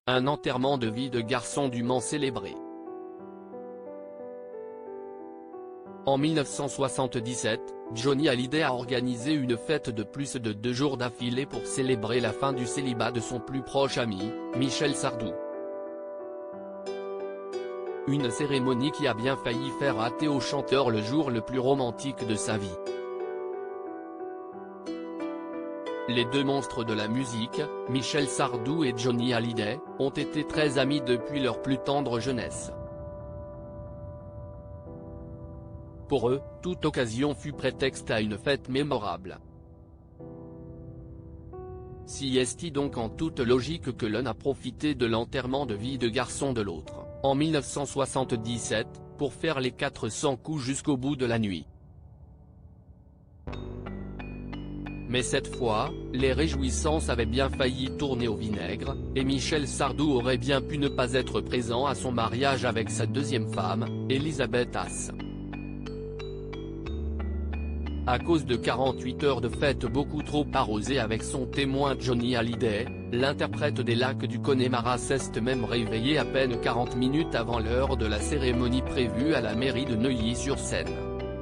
un enterrement de vie de garçon dûment célébré. En 1977, Johnny Hallyday a organisé une fête de plus de 2 jours d'affilée pour célébrer la fin du célibat de son plus proche ami, Michel Sardou. Une cérémonie qui a bien failli faire hâter au chanteur le jour le plus romantique de sa vie. Les deux monstres de la musique, Michel Sardou et Johnny Hallyday, ont été très amis depuis leur plus tendre jeunesse. Pour eux, toute occasion fut prétexte à une fête mémorable. Si est-il donc en toute logique que l'un a profité de l'enterrement de vie de garçon de l'autre, en 1977, pour faire les 400 coups jusqu'au bout de la nuit. Mais cette fois, les réjouissances avaient bien failli tourner au vinaigre, et Michel Sardou aurait bien pu ne pas être présent à son mariage avec sa deuxième femme, Elisabeth Haas. À cause de 48 heures de fête beaucoup trop arrosées avec son témoin Johnny Hallyday, l'interprète des Lacs du Connemara s'est même réveillé à peine 40 minutes avant l'heure de la cérémonie prévue à la mairie de Neuilly-sur-Seine.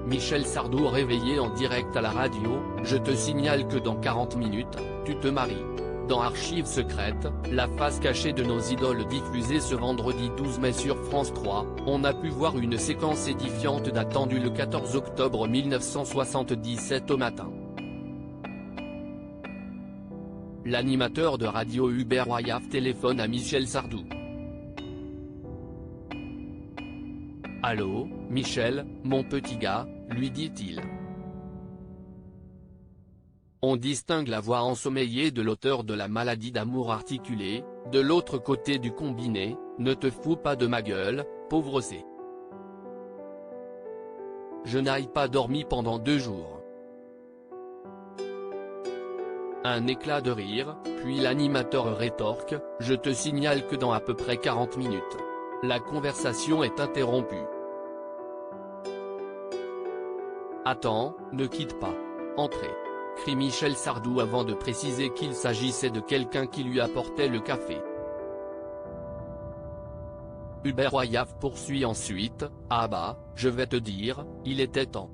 Michel Sardou réveillé en direct à la radio, « Je te signale que dans 40 minutes, tu te maries ». Dans Archives secrètes, la face cachée de nos idoles diffusée ce vendredi 12 mai sur France 3, on a pu voir une séquence édifiante datant du 14 octobre 1977 au matin. L'animateur de radio Hubert Wayaf téléphone à Michel Sardou. « Allô, Michel, mon petit gars », lui dit-il. On distingue la voix ensommeillée de l'auteur de la maladie d'amour articulée, de l'autre côté du combiné, « Ne te fous pas de ma gueule, pauvre C. Je n'ai pas dormi pendant 2 jours. » Un éclat de rire, puis l'animateur rétorque, « Je te signale que dans à peu près 40 minutes. La conversation est interrompue. » « Attends, ne quitte pas. Entrez », crie Michel Sardou avant de préciser qu'il s'agissait de quelqu'un qui lui apportait le café. Hubert Wayaf poursuit ensuite, « Ah bah, je vais te dire, il était temps.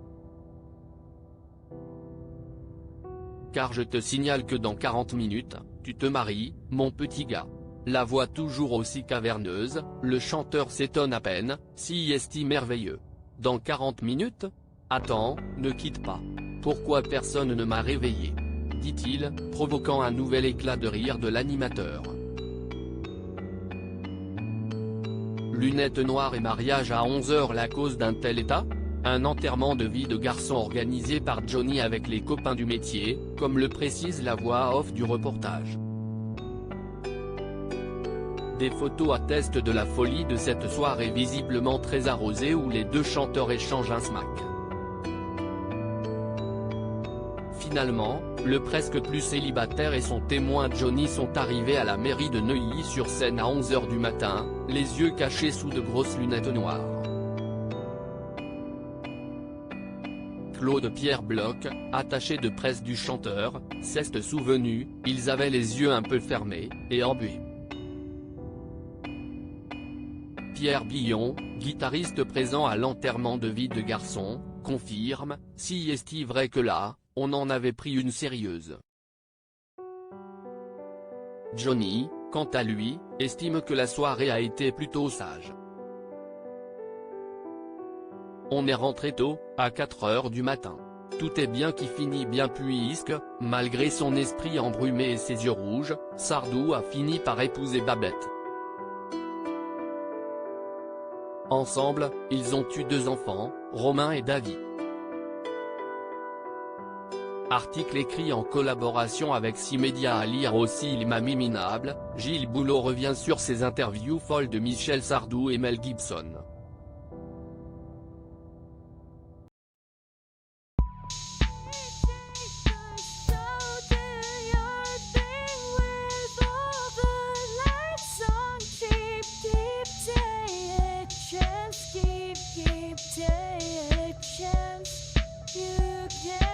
Car je te signale que dans 40 minutes, tu te maries, mon petit gars. » La voix toujours aussi caverneuse, le chanteur s'étonne à peine, « Si est-il merveilleux. Dans 40 minutes ? Attends, ne quitte pas. Pourquoi personne ne m'a réveillé ?» dit-il, provoquant un nouvel éclat de rire de l'animateur. Lunettes noires et mariage à 11h, la cause d'un tel état ? Un enterrement de vie de garçon organisé par Johnny avec les copains du métier, comme le précise la voix off du reportage. Des photos attestent de la folie de cette soirée visiblement très arrosée où les deux chanteurs échangent un smack. Finalement, le presque plus célibataire et son témoin Johnny sont arrivés à la mairie de Neuilly-sur-Seine à 11h du matin, les yeux cachés sous de grosses lunettes noires. Claude Pierre Bloch, attaché de presse du chanteur, s'est souvenu, ils avaient les yeux un peu fermés, et embués. Pierre Billon, guitariste présent à l'enterrement de vie de garçon, confirme, « Si est-il vrai que là, on en avait pris une sérieuse. » Johnny, quant à lui, estime que la soirée a été plutôt sage. « On est rentré tôt, à 4h du matin. Tout est bien qui finit bien puisque, malgré son esprit embrumé et ses yeux rouges, Sardou a fini par épouser Babette. Ensemble, ils ont eu 2 enfants, Romain et David. » Article écrit en collaboration avec 6 médias à lire aussi Il Mamie Minable, Gilles Boulot revient sur ses interviews folles de Michel Sardou et Mel Gibson. Keep take a chance, you can